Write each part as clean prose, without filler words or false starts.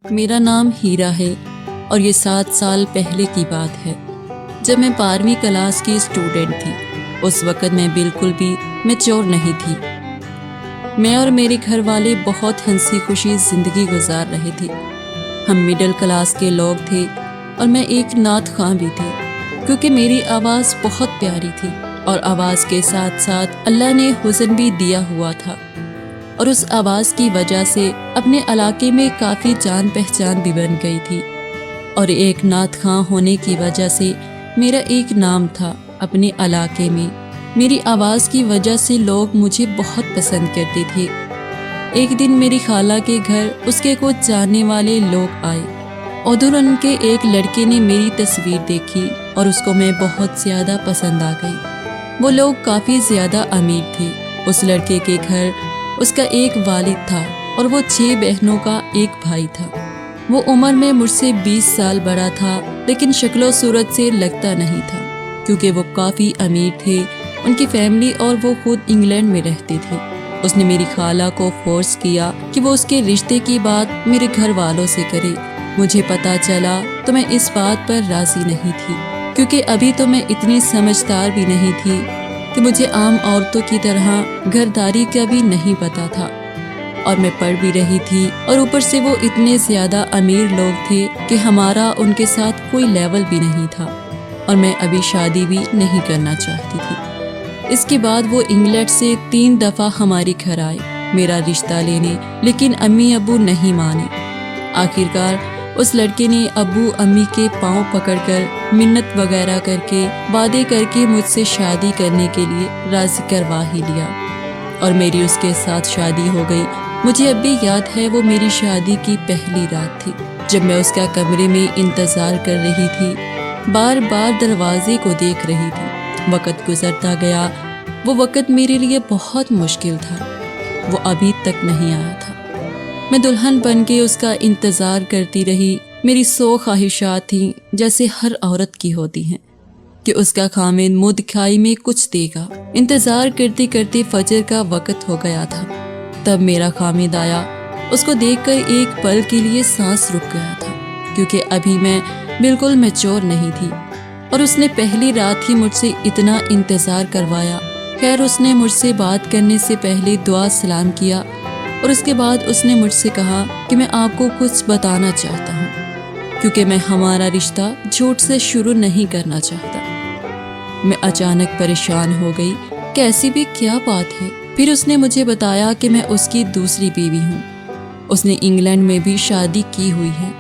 میرا نام ہیرا ہے اور یہ 7 سال پہلے کی بات ہے جب میں 12ویں کلاس کی اسٹوڈنٹ تھی۔ اس وقت میں بالکل بھی میچور نہیں تھی۔ میں اور میرے گھر والے بہت ہنسی خوشی زندگی گزار رہے تھے۔ ہم مڈل کلاس کے لوگ تھے اور میں ایک نعت خواں بھی تھی کیونکہ میری آواز بہت پیاری تھی اور آواز کے ساتھ ساتھ اللہ نے حسن بھی دیا ہوا تھا، اور اس آواز کی وجہ سے اپنے علاقے میں کافی جان پہچان بھی بن گئی تھی، اور ایک نعت خواں ہونے کی وجہ سے میرا ایک نام تھا اپنے علاقے میں۔ میری آواز کی وجہ سے لوگ مجھے بہت پسند کرتے تھے۔ ایک دن میری خالہ کے گھر اس کے کچھ جاننے والے لوگ آئے۔ ادھر ان کے ایک لڑکے نے میری تصویر دیکھی اور اس کو میں بہت زیادہ پسند آ گئی۔ وہ لوگ کافی زیادہ امیر تھے۔ اس لڑکے کے گھر اس کا ایک والد تھا اور وہ 6 بہنوں کا ایک بھائی تھا۔ وہ عمر میں مجھ سے 20 سال بڑا تھا، لیکن شکل و صورت سے لگتا نہیں تھا کیونکہ وہ کافی امیر تھے۔ ان کی فیملی اور وہ خود انگلینڈ میں رہتے تھے۔ اس نے میری خالہ کو فورس کیا کہ وہ اس کے رشتے کی بات میرے گھر والوں سے کرے۔ مجھے پتا چلا تو میں اس بات پر راضی نہیں تھی کیونکہ ابھی تو میں اتنی سمجھدار بھی نہیں تھی کہ مجھے عام عورتوں کی طرح گھرداری کا بھی نہیں پتا تھا، اور میں پڑھ بھی رہی تھی، اور اوپر سے وہ اتنے زیادہ امیر لوگ تھے کہ ہمارا ان کے ساتھ کوئی لیول بھی نہیں تھا، اور میں ابھی شادی بھی نہیں کرنا چاہتی تھی۔ اس کے بعد وہ انگلینڈ سے 3 دفعہ ہمارے گھر آئے میرا رشتہ لینے، لیکن امی ابو نہیں مانے۔ آخرکار اس لڑکے نے ابو امی کے پاؤں پکڑ کر منت وغیرہ کر کے وعدے کر کے مجھ سے شادی کرنے کے لیے راضی کروا ہی لیا، اور میری اس کے ساتھ شادی ہو گئی۔ مجھے اب بھی یاد ہے وہ میری شادی کی پہلی رات تھی جب میں اس کا کمرے میں انتظار کر رہی تھی، بار بار دروازے کو دیکھ رہی تھی۔ وقت گزرتا گیا، وہ وقت میرے لیے بہت مشکل تھا۔ وہ ابھی تک نہیں آیا تھا۔ میں دلہن بن کے اس کا انتظار کرتی رہی۔ میری 100 خواہشات تھیں جیسے ہر عورت کی ہوتی ہیں کہ اس کا خامد منہ دکھائی میں کچھ دے گا۔ انتظار کرتے کرتے فجر کا وقت ہو گیا تھا، تب میرا خامد آیا۔ اس کو دیکھ کر ایک پل کے لیے سانس رک گیا تھا کیونکہ ابھی میں بالکل میچور نہیں تھی، اور اس نے پہلی رات ہی مجھ سے اتنا انتظار کروایا۔ خیر، اس نے مجھ سے بات کرنے سے پہلے دعا سلام کیا، اور اس کے بعد اس نے مجھ سے کہا کہ میں آپ کو کچھ بتانا چاہتا ہوں کیونکہ میں ہمارا رشتہ جھوٹ سے شروع نہیں کرنا چاہتا۔ میں اچانک پریشان ہو گئی کہ ایسی بھی کیا بات ہے۔ پھر اس نے مجھے بتایا کہ میں اس کی دوسری بیوی ہوں۔ اس نے انگلینڈ میں بھی شادی کی ہوئی ہے۔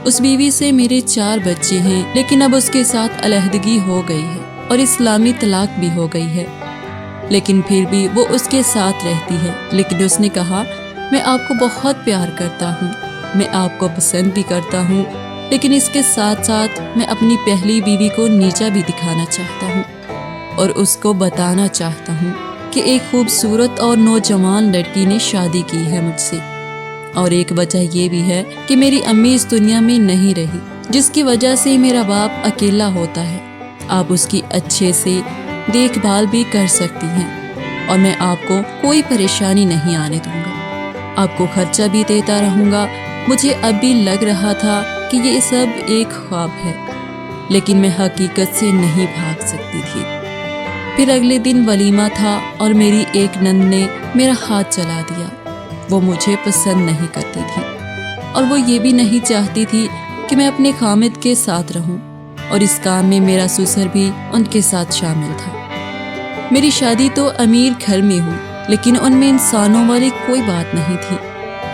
اس بیوی سے میرے 4 بچے ہیں، لیکن اب اس کے ساتھ علیحدگی ہو گئی ہے اور اسلامی طلاق بھی ہو گئی ہے، لیکن پھر بھی وہ اس کے ساتھ رہتی ہے۔ لیکن اس نے کہا، میں آپ کو بہت پیار کرتا ہوں، میں آپ کو پسند بھی کرتا ہوں، لیکن اس کے ساتھ ساتھ میں اپنی پہلی بیوی کو نیچا بھی دکھانا چاہتا ہوں، اور اس کو بتانا چاہتا ہوں کہ ایک خوبصورت اور نوجوان لڑکی نے شادی کی ہے مجھ سے، اور ایک وجہ یہ بھی ہے کہ میری امی اس دنیا میں نہیں رہی، جس کی وجہ سے میرا باپ اکیلا ہوتا ہے۔ آپ اس کی اچھے سے دیکھ بھال بھی کر سکتی ہیں، اور میں آپ کو کوئی پریشانی نہیں آنے دوں گا، آپ کو خرچہ بھی دیتا رہوں گا۔ مجھے اب بھی لگ رہا تھا کہ یہ سب ایک خواب ہے، لیکن میں حقیقت سے نہیں بھاگ سکتی تھی۔ پھر اگلے دن ولیمہ تھا اور میری ایک نند نے میرا ہاتھ چلا دیا۔ وہ مجھے پسند نہیں کرتی تھی، اور وہ یہ بھی نہیں چاہتی تھی کہ میں اپنے خامد کے ساتھ رہوں، اور اس کام میں میرا سسر بھی ان کے ساتھ شامل تھا۔ میری شادی تو امیر گھر میں ہوئی، لیکن ان میں انسانوں والی کوئی بات نہیں تھی،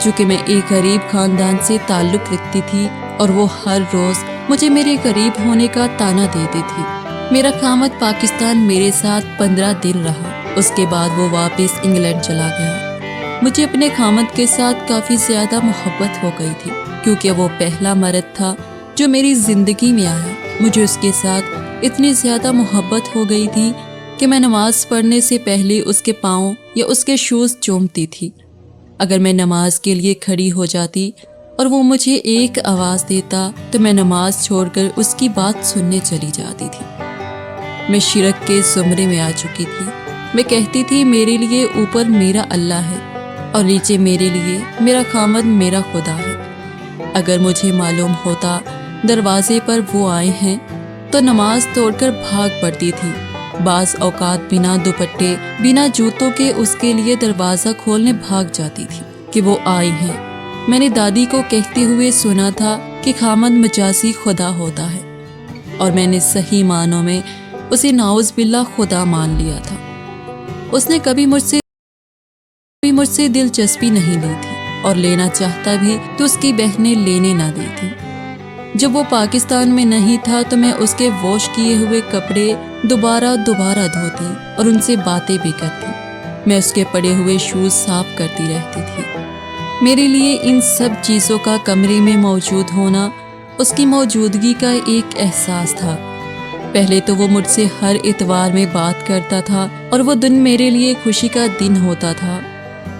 چونکہ میں ایک غریب خاندان سے تعلق رکھتی تھی، اور وہ ہر روز مجھے میرے قریب ہونے کا طعنہ دیتی تھی۔ میرا خامد پاکستان میرے ساتھ 15 دن رہا، اس کے بعد وہ واپس انگلینڈ چلا گیا۔ مجھے اپنے خامد کے ساتھ کافی زیادہ محبت ہو گئی تھی کیونکہ وہ پہلا مرد تھا جو میری زندگی میں آیا۔ مجھے اس کے ساتھ اتنی زیادہ محبت ہو گئی تھی کہ میں نماز پڑھنے سے پہلے اس کے پاؤں یا اس کے شوز چومتی تھی۔ اگر میں نماز کے لیے کھڑی ہو جاتی اور وہ مجھے ایک آواز دیتا تو میں نماز چھوڑ کر اس کی بات سننے چلی جاتی تھی۔ میں شرک کے زمرے میں آ چکی تھی۔ میں کہتی تھی میرے لیے اوپر میرا اللہ ہے اور نیچے میرے لیے میرا خامد میرا خدا ہے۔ اگر مجھے معلوم ہوتا دروازے پر وہ آئے ہیں تو نماز توڑ کر بھاگ پڑتی تھی۔ بعض اوقات بنا دوپٹے بنا جوتوں کے اس کے لیے دروازہ کھولنے بھاگ جاتی تھی کہ وہ آئی ہیں۔ میں نے دادی کو کہتے ہوئے سنا تھا کہ خامد مجازی خدا ہوتا ہے، اور میں نے صحیح معنوں میں اسے نعوذ باللہ خدا مان لیا تھا۔ اس نے کبھی مجھ سے دلچسپی نہیں لی تھی، اور لینا چاہتا بھی تو اس کی بہنیں لینے نہ دی تھی۔ جب وہ پاکستان میں نہیں تھا تو میں اس کے واش کیے ہوئے کپڑے دوبارہ دھوتی اور ان سے باتیں بھی کرتی۔ میں اس کے پڑے ہوئے شوز صاف کرتی رہتی تھی۔ میرے لیے ان سب چیزوں کا کمرے میں موجود ہونا اس کی موجودگی کا ایک احساس تھا۔ پہلے تو وہ مجھ سے ہر اتوار میں بات کرتا تھا اور وہ دن میرے لیے خوشی کا دن ہوتا تھا۔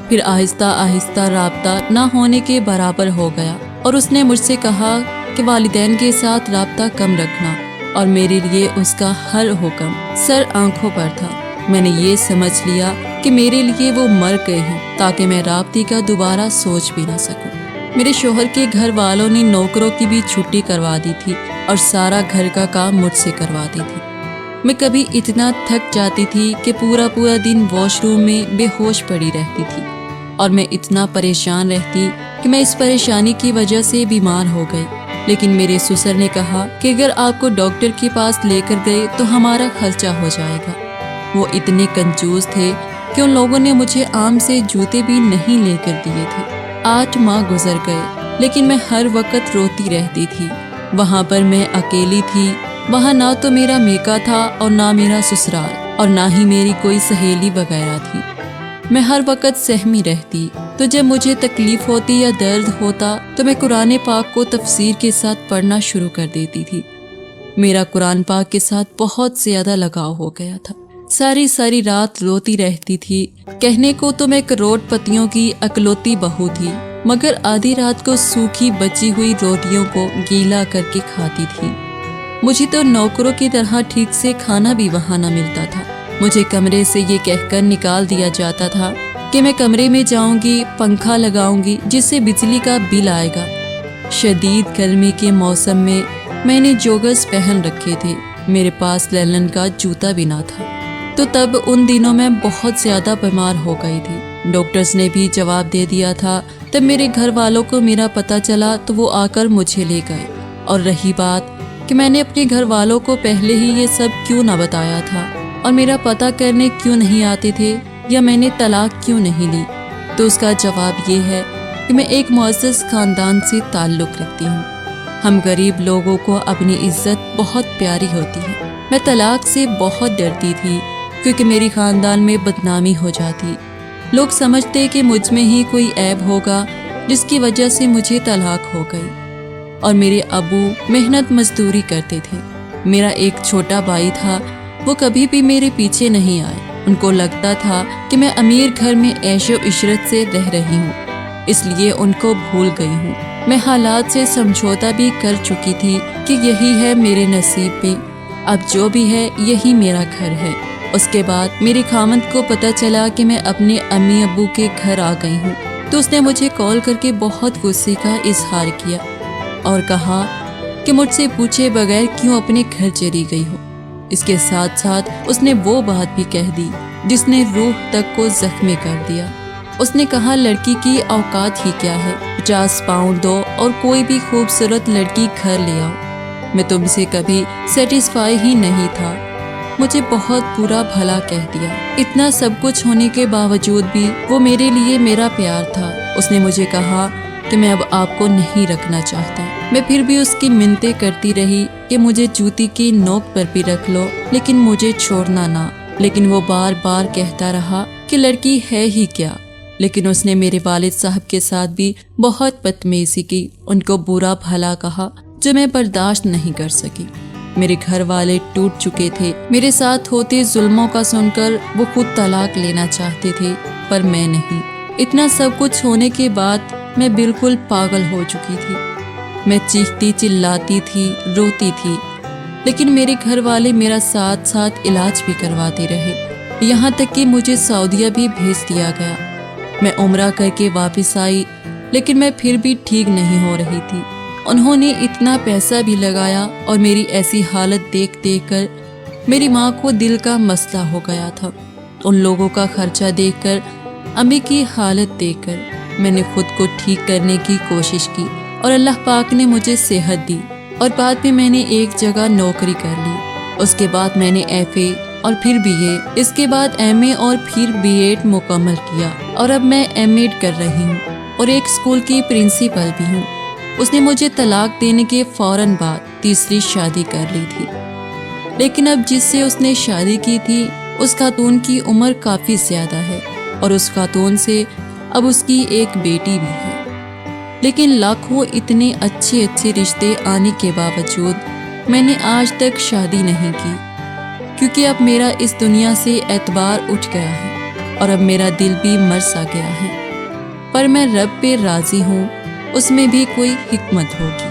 پھر آہستہ آہستہ رابطہ نہ ہونے کے برابر ہو گیا، اور اس نے مجھ سے کہا کہ والدین کے ساتھ رابطہ کم رکھنا، اور میرے لیے اس کا ہر حکم سر آنکھوں پر تھا۔ میں نے یہ سمجھ لیا کہ میرے لیے وہ مر گئے ہیں تاکہ میں رابطے کا دوبارہ سوچ بھی نہ سکوں۔ میرے شوہر کے گھر والوں نے نوکروں کی بھی چھٹی کروا دی تھی اور سارا گھر کا کام مجھ سے کرواتی تھی۔ میں کبھی اتنا تھک جاتی تھی کہ پورا دن واش روم میں بے ہوش پڑی رہتی تھی، اور میں اتنا پریشان رہتی کہ میں اس پریشانی کی وجہ سے بیمار ہو گئی۔ لیکن میرے سسر نے کہا کہ اگر آپ کو ڈاکٹر کے پاس لے کر گئے تو ہمارا خرچہ ہو جائے گا۔ وہ اتنے کنجوس تھے کہ ان لوگوں نے مجھے عام سے جوتے بھی نہیں لے کر دیے تھے۔ 8 ماہ گزر گئے، لیکن میں ہر وقت روتی رہتی تھی۔ وہاں پر میں اکیلی تھی، وہاں نہ تو میرا میکا تھا اور نہ میرا سسرال، اور نہ ہی میری کوئی سہیلی وغیرہ تھی۔ میں ہر وقت سہمی رہتی، تو جب مجھے تکلیف ہوتی یا درد ہوتا تو میں قرآن پاک کو تفسیر کے ساتھ پڑھنا شروع کر دیتی تھی۔ میرا قرآن پاک کے ساتھ بہت زیادہ لگاؤ ہو گیا تھا۔ ساری رات روتی رہتی تھی۔ کہنے کو تو میں کروڑ پتیوں کی اکلوتی بہو تھی، مگر آدھی رات کو سوکھی بچی ہوئی روٹیوں کو گیلا کر کے کھاتی تھی۔ مجھے تو نوکروں کی طرح ٹھیک سے کھانا بھی وہاں نہ ملتا تھا۔ مجھے کمرے سے یہ کہہ کر نکال دیا جاتا تھا کہ میں کمرے میں جاؤں گی، پنکھا لگاؤں گی جس سے بجلی کا بل آئے گا۔ شدید گرمی کے موسم میں نے جوگرز پہن رکھے تھے، میرے پاس لینن کا جوتا بھی نہ تھا، تو تب ان دنوں میں بہت زیادہ بیمار ہو گئی تھی۔ ڈاکٹرز نے بھی جواب دے دیا تھا۔ تب میرے گھر والوں کو میرا پتہ چلا تو وہ آ کر مجھے لے گئے۔ اور رہی بات کہ میں نے اپنے گھر والوں کو پہلے ہی یہ سب کیوں نہ بتایا تھا، اور میرا پتہ کرنے کیوں نہیں آتے تھے، یا میں نے طلاق کیوں نہیں لی، تو اس کا جواب یہ ہے کہ میں ایک معزز خاندان سے تعلق رکھتی ہوں۔ ہم غریب لوگوں کو اپنی عزت بہت پیاری ہوتی ہے۔ میں طلاق سے بہت ڈرتی تھی کیونکہ میری خاندان میں بدنامی ہو جاتی۔ لوگ سمجھتے کہ مجھ میں ہی کوئی عیب ہوگا جس کی وجہ سے مجھے طلاق ہو گئی۔ اور میرے ابو محنت مزدوری کرتے تھے۔ میرا ایک چھوٹا بھائی تھا، وہ کبھی بھی میرے پیچھے نہیں آئے۔ ان کو لگتا تھا کہ میں امیر گھر میں عیش و عشرت سے رہ رہی ہوں، اس لیے ان کو بھول گئی ہوں۔ میں حالات سے سمجھوتا بھی کر چکی تھی کہ یہی ہے میرے نصیب میں، اب جو بھی ہے یہی میرا گھر ہے۔ اس کے بعد میرے خامند کو پتہ چلا کہ میں اپنے امی ابو کے گھر آ گئی ہوں، تو اس نے مجھے کال کر کے بہت غصے کا اظہار کیا اور کہا کہ مجھ سے پوچھے بغیر کیوں اپنے گھر چلی گئی ہو۔ اس کے ساتھ ساتھ اس نے وہ بات بھی کہہ دی جس نے روح تک کو زخمی کر دیا۔ اس نے کہا لڑکی کی اوقات ہی کیا ہے، 50 پاؤنڈ دو اور کوئی بھی خوبصورت لڑکی گھر لے آؤ۔ میں تم سے کبھی سیٹسفائی ہی نہیں تھا۔ مجھے بہت برا بھلا کہہ دیا۔ اتنا سب کچھ ہونے کے باوجود بھی وہ میرے لیے میرا پیار تھا۔ اس نے مجھے کہا کہ میں اب آپ کو نہیں رکھنا چاہتا۔ میں پھر بھی اس کی منتیں کرتی رہی کہ مجھے جوتی کی نوک پر بھی رکھ لو لیکن مجھے چھوڑنا نہ۔ لیکن وہ بار بار کہتا رہا کہ لڑکی ہے ہی کیا۔ لیکن اس نے میرے والد صاحب کے ساتھ بھی بہت بدتمیزی کی، ان کو برا بھلا کہا جو میں برداشت نہیں کر سکی۔ میرے گھر والے ٹوٹ چکے تھے۔ میرے ساتھ ہوتے ظلموں کا سن کر وہ خود طلاق لینا چاہتے تھے، پر میں نہیں۔ اتنا سب کچھ ہونے کے بعد میں بالکل پاگل ہو چکی تھی۔ میں چیختی چلاتی تھی، روتی تھی، لیکن میرے گھر والے میرا ساتھ ساتھ علاج بھی کرواتے رہے، یہاں تک کہ مجھے سعودیہ بھی بھیج دیا گیا۔ میں عمرہ کر کے واپس آئی لیکن میں پھر بھی ٹھیک نہیں ہو رہی تھی۔ انہوں نے اتنا پیسہ بھی لگایا اور میری ایسی حالت دیکھ دیکھ کر میری ماں کو دل کا مسئلہ ہو گیا تھا۔ ان لوگوں کا خرچہ دیکھ کر، امی کی حالت دیکھ کر میں نے خود کو ٹھیک کرنے کی کوشش کی اور اللہ پاک نے مجھے صحت دی، اور بعد میں نے ایک جگہ نوکری کر لی۔ اس کے بعد میں نے FA اور پھر BA، اس کے بعد MA اور پھر B.Ed مکمل کیا، اور اب میں M.Ed کر رہی ہوں اور ایک اسکول کی پرنسپل بھی ہوں۔ اس نے مجھے طلاق دینے کے فوراً بعد تیسری شادی کر لی تھی، لیکن اب جس سے اس نے شادی کی تھی اس خاتون کی عمر کافی زیادہ ہے، اور اس خاتون سے اب اس کی ایک بیٹی بھی ہے۔ لیکن لاکھوں اتنے اچھے رشتے آنے کے باوجود میں نے آج تک شادی نہیں کی، کیونکہ اب میرا اس دنیا سے اعتبار اٹھ گیا ہے اور اب میرا دل بھی مر سا گیا ہے۔ پر میں رب پہ راضی ہوں، اس میں بھی کوئی حکمت ہوگی۔